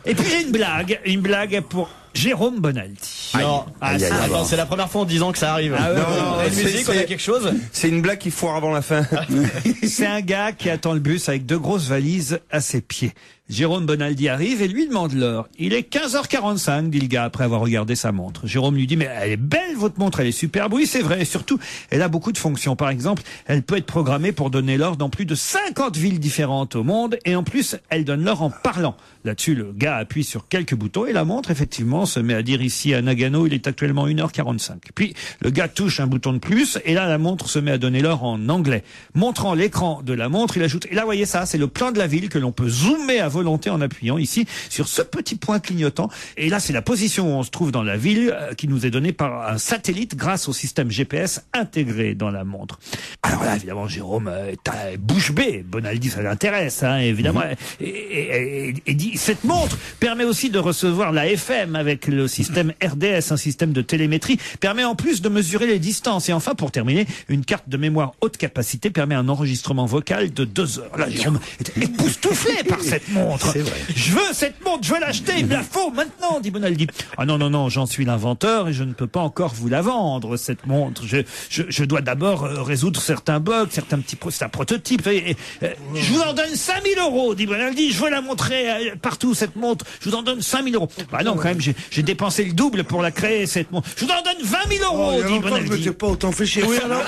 Et puis j'ai une blague pour Jérôme Bonaldi. Non, attends, c'est la première fois en 10 ans que ça arrive. Ah ouais, on a une musique, on a quelque chose. C'est une blague qui foire avant la fin. C'est un gars qui attend le bus avec 2 grosses valises à ses pieds. Jérôme Bonaldi arrive et lui demande l'heure. Il est 15h45, dit le gars après avoir regardé sa montre. Jérôme lui dit, mais elle est belle votre montre, elle est superbe. Oui, c'est vrai. Et surtout, elle a beaucoup de fonctions. Par exemple, elle peut être programmée pour donner l'heure dans plus de 50 villes différentes au monde. Et en plus, elle donne l'heure en parlant. Là-dessus, le gars appuie sur quelques boutons et la montre, effectivement, se met à dire ici à Nagano, il est actuellement 1h45. Puis, le gars touche un bouton de plus et là, la montre se met à donner l'heure en anglais. Montrant l'écran de la montre, il ajoute, et là, voyez ça, c'est le plan de la ville que l'on peut zoomer à volonté en appuyant ici sur ce petit point clignotant. Et là, c'est la position où on se trouve dans la ville qui nous est donnée par un satellite grâce au système GPS intégré dans la montre. Alors là, évidemment, Jérôme est bouche bée. Bonaldi, ça l'intéresse, hein, évidemment. Et dit, cette montre permet aussi de recevoir la FM avec le système RDS, un système de télémétrie, permet en plus de mesurer les distances. Et enfin, pour terminer, une carte de mémoire haute capacité permet un enregistrement vocal de 2 heures. Là, Jérôme est époustouflé par cette montre. C'est vrai. Je veux cette montre, je veux l'acheter, il me la faut maintenant, dit Bonaldi. Ah non, j'en suis l'inventeur et je ne peux pas encore vous la vendre, cette montre. Je dois d'abord résoudre certains bugs, certains petits c'est un prototype. Je vous en donne 5000 €, dit Bonaldi. Je veux la montrer partout, cette montre. Je vous en donne 5000 €. Bah non, quand même, j'ai dépensé le double pour la créer, cette montre. Je vous en donne 20 000 €, dit Bonaldi. Je me suis pas autant fait chier. Oui, alors.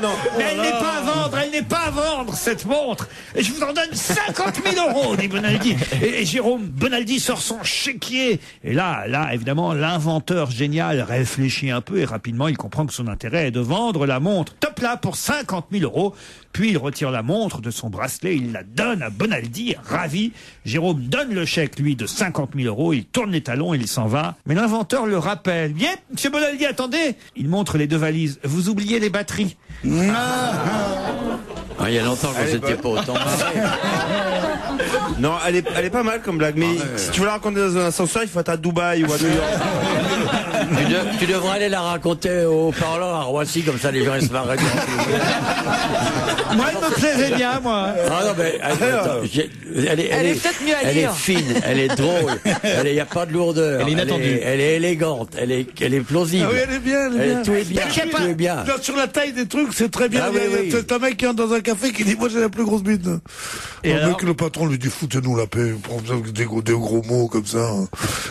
Non. Mais elle n'est pas à vendre, elle n'est pas à vendre, cette montre. Et je vous en donne 50 000 €, dit Bonaldi. Et Jérôme Bonaldi sort son chéquier. Et là, évidemment, l'inventeur génial réfléchit un peu et rapidement, il comprend que son intérêt est de vendre la montre. Top là pour 50 000 €. Puis il retire la montre de son bracelet, il la donne à Bonaldi, ravi. Jérôme donne le chèque, lui, de 50 000 €. Il tourne les talons et il s'en va. Mais l'inventeur le rappelle. Bien, monsieur Bonaldi, attendez. Il montre les 2 valises. Vous oubliez les batteries. Il y a longtemps que vous n'étiez pas autant marré. Non, elle est pas mal comme blague, mais si tu veux la raconter dans un ascenseur, il faut être à Dubaï ou à New York. Tu devrais aller la raconter au parlant à Roissy, comme ça les gens ils se marrent. Moi, elle me plaisait bien, moi. Ah non, mais attends, elle est peut-être mieux à elle lire. est fine, elle est drôle, il n'y a pas de lourdeur. Elle est inattendue. Elle est élégante, elle est plausible. Ah oui, elle est bien, Tout est bien, tout est bien. Non, sur la taille des trucs, c'est très bien. Ah oui. C'est un mec qui entre dans un café qui dit, moi j'ai la plus grosse bite. Et Le alors mec, le patron lui dit, foutez-nous la paix, prends des gros mots comme ça.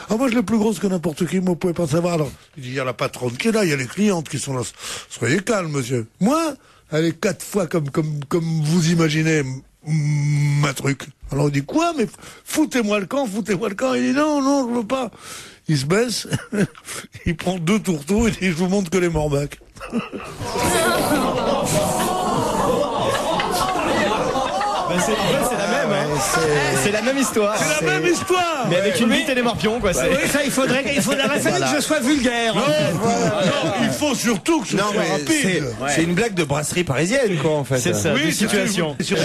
Ah, moi je l'ai plus grosse que n'importe qui, moi vous pouvez pas savoir. Alors, il dit, il y a la patronne qui est là, il y a les clientes qui sont là. Soyez calme, monsieur. Moi, elle est 4 fois comme vous imaginez ma truc. Alors il dit, quoi? Mais foutez-moi le camp. Il dit, non, je veux pas. Il se baisse, il prend 2 tourteaux et il dit, je vous montre que les morbacs. C'est la même, hein. C'est la même histoire. C'est la même histoire. Mais avec une bite et des morpions, quoi. Oui, ça, il faudrait que je sois vulgaire. Non, il faut surtout que ce soit rapide. C'est une blague de brasserie parisienne, quoi, en fait. C'est ça, Oui, des situations. J'en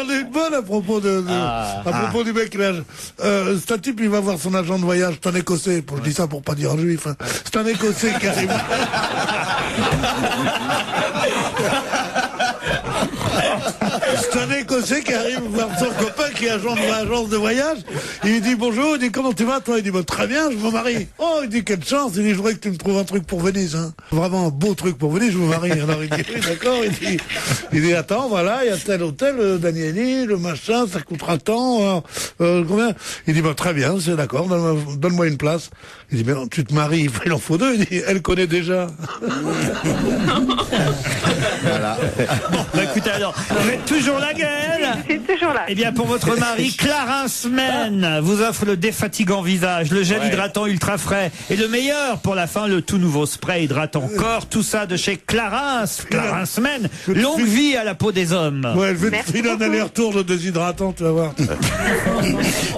ai une bonne à propos propos du mec là. C'est un type, il va voir son agent de voyage, c'est un Écossais. Je dis ça pour pas dire un juif. Hein. C'est un Écossais qui arrive. C'est un Écossais qui arrive voir son copain qui est agent de l'agence de voyage. Il lui dit bonjour, il dit comment tu vas toi? Il dit bah, très bien, je me marie. Oh, il dit quelle chance, il dit je voudrais que tu me trouves un truc pour Venise. Hein. Vraiment un beau truc pour Venise, je me marie. Alors il dit oui, d'accord, il dit attends, voilà, il y a tel hôtel, Danieli, le machin, ça coûtera tant. Combien? Il dit bah, très bien, c'est d'accord, donne-moi une place. Il dit mais non, tu te maries, il en faut 2. Il dit elle connaît déjà. Voilà. Bon, bah écoutez alors, vous êtes toujours là, Gaëlle? Je suis toujours là. Eh bien, pour votre mari, Clarins Men vous offre le défatigant visage, le gel hydratant ultra frais et le meilleur pour la fin, le tout nouveau spray hydratant corps. Tout ça de chez Clarins Men. Longue vie à la peau des hommes. Ouais, je vais te filer un aller-retour de déshydratant, tu vas voir.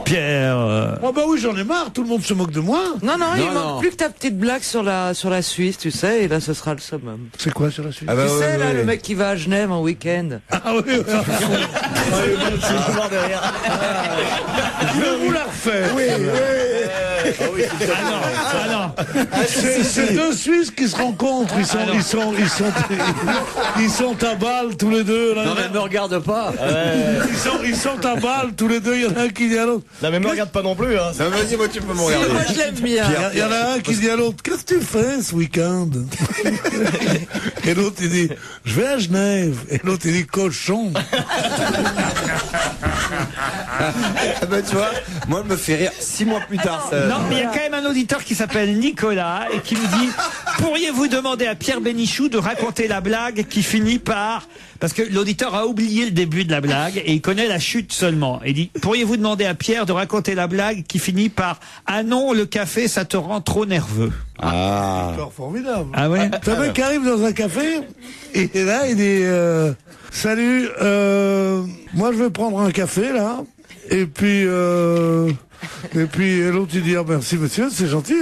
Pierre. Oh bah oui, j'en ai marre, tout le monde se moque de moi. Non, il manque plus que ta petite blague sur la Suisse, tu sais, et là, ce sera le summum. C'est quoi sur la suite? Tu sais, là, le mec qui va à Genève en week-end. Ah oui, Je vais vous la refaire. C'est deux Suisses qui se rencontrent. Ils sont à balle tous les deux. Là. Non, mais ne me regarde pas. Ils sont à balle tous les deux. Il y en a un qui dit à l'autre. Non, mais me regarde pas non plus. Hein. Non, vas-y, moi, tu peux me regarder. Moi, je l'aime bien. Il y en a un qui dit à l'autre, qu'est-ce que tu fais ce week-end? Et l'autre, il dit, je vais à Genève. Et l'autre, il dit, cochon. Ben, tu vois, moi, elle me fait rire 6 mois plus tard. Ça... Non, mais il y a quand même un auditeur qui s'appelle Nicolas et qui me dit « Pourriez-vous demander à Pierre Bénichou de raconter la blague qui finit par... » Parce que l'auditeur a oublié le début de la blague et il connaît la chute seulement. Il dit « Pourriez-vous demander à Pierre de raconter la blague qui finit par « Ah non, le café, ça te rend trop nerveux. » Encore formidable. Ah ouais? T'as un mec qui arrive dans un café et là, il dit, salut, moi je vais prendre un café là. Et puis l'autre il dit, ah, merci monsieur, c'est gentil.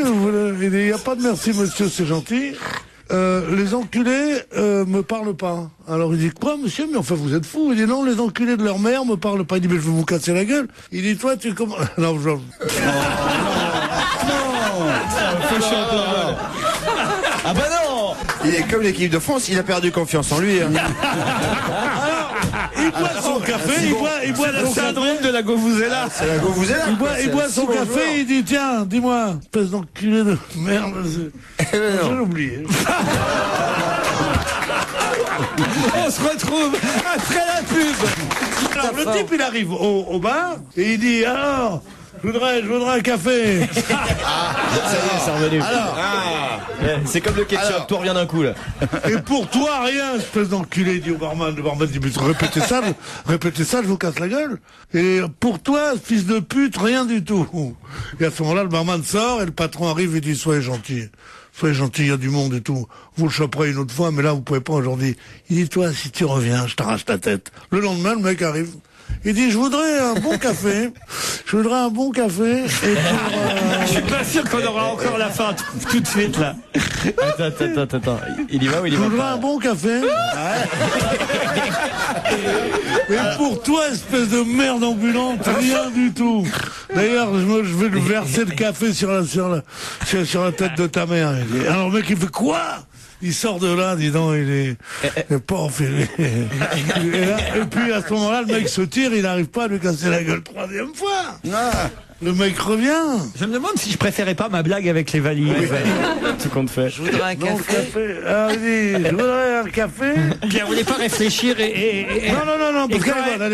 Il dit, il n'y a pas de merci monsieur, c'est gentil. Les enculés me parlent pas. Alors il dit, quoi monsieur, mais enfin vous êtes fou. Il dit, non, les enculés de leur mère me parlent pas. Il dit, mais je vais vous casser la gueule. Il dit, toi tu comment... Non, Ah bah non. Il est comme l'équipe de France, il a perdu confiance en lui. Hein. Il boit son café, il boit Le syndrome de la Govuzela. C'est la Govuzela. Il boit son café, il dit, tiens, dis-moi, espèce d'enculé de merde. J'ai oublié. On se retrouve après la pub. Alors, le type, il arrive au bar, et il dit, alors, je voudrais un café. Ça y est, c'est revenu. Alors, c'est comme le ketchup, tout revient d'un coup là. Et pour toi, rien, espèce d'enculé, dit au barman. Le barman dit, mais répétez ça, je vous casse la gueule. Et pour toi, fils de pute, rien du tout. Et à ce moment-là, le barman sort, et le patron arrive et dit, soyez gentil, il y a du monde et tout. Vous le choperez une autre fois, mais là, vous pouvez pas aujourd'hui. Il dit, toi, si tu reviens, je t'arrache ta tête. Le lendemain, le mec arrive. Il dit, je voudrais un bon café. Je suis pas sûr qu'on aura encore la fin tout de suite là. Attends. Il y va ou il y va? Je voudrais un bon café. Et pour toi, espèce de merde ambulante, rien du tout. D'ailleurs, je vais le verser le café sur la tête de ta mère. Alors le mec, il fait quoi? Il sort de là, dis donc, il est pas enfilé. Et puis à ce moment-là, le mec se tire, il n'arrive pas à lui casser la gueule 3e fois. Le mec revient. Je me demande si je préférais pas ma blague avec les valises. Tout compte fait. Je voudrais un café. Alors, il dit, je voudrais un café. Pierre, vous voulez pas réfléchir Non, et parce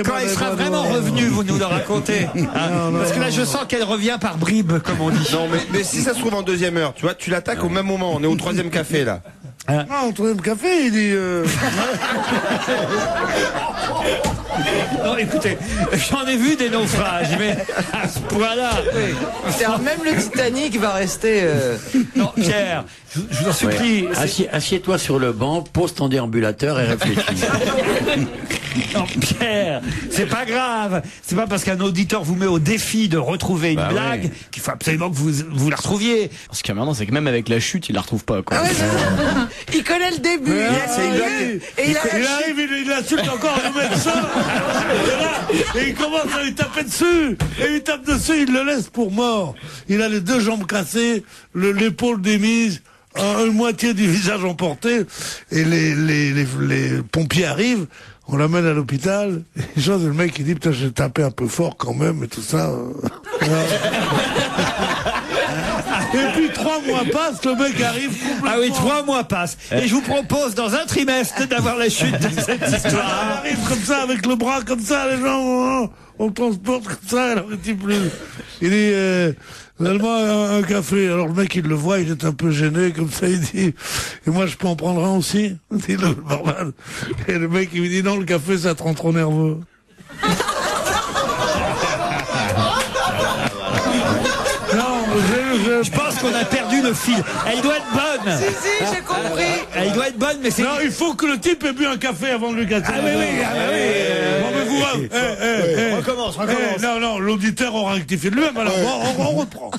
quand elle sera vraiment revenue, vous nous le racontez. Parce que là, je sens qu'elle revient par bribes, comme on dit. Non, mais si ça se trouve en 2e heure, tu vois, tu l'attaques au même moment. On est au 3e café là. Non, au 3e café, il dit... Non, écoutez, j'en ai vu des naufrages, mais à ce point-là... Même le Titanic va rester... Non, Pierre, je vous en supplie... Assieds-toi sur le banc, pose ton déambulateur et réfléchis. Non, Pierre, c'est pas grave. C'est pas parce qu'un auditeur vous met au défi de retrouver une blague qu'il faut absolument que vous la retrouviez. Ce qui est maintenant, c'est que même avec la chute, il la retrouve pas, quoi. Ah ouais, il connaît le début. Il arrive, il insulte encore le médecin. Et il commence à lui taper dessus. Et il tape dessus, il le laisse pour mort. Il a les 2 jambes cassées, l'épaule démise, une moitié du visage emporté. Et les pompiers arrivent. On l'amène à l'hôpital. Et le mec, il dit, putain, j'ai tapé un peu fort quand même, et tout ça. Et puis 3 mois passent, le mec arrive complètement... Ah oui, 3 mois passent. Et je vous propose dans un trimestre d'avoir la chute de cette histoire. Il arrive comme ça, avec le bras comme ça, les gens, on le transporte comme ça, alors il dit plus. Il dit, donne-moi un café. Alors le mec, il le voit, il est un peu gêné, comme ça, il dit, et moi je peux en prendre un aussi? Dit le barman. Et le mec, il lui dit, non, le café, ça te rend trop nerveux. Je pense qu'on a perdu le fil. Elle doit être bonne. Si, j'ai compris. Elle doit être bonne, mais c'est... Non, il faut que le type ait bu un café avant de le casser. Ah oui. Bon, mais vous... Recommence. Non, l'auditeur aura rectifié de lui-même, alors on reprend.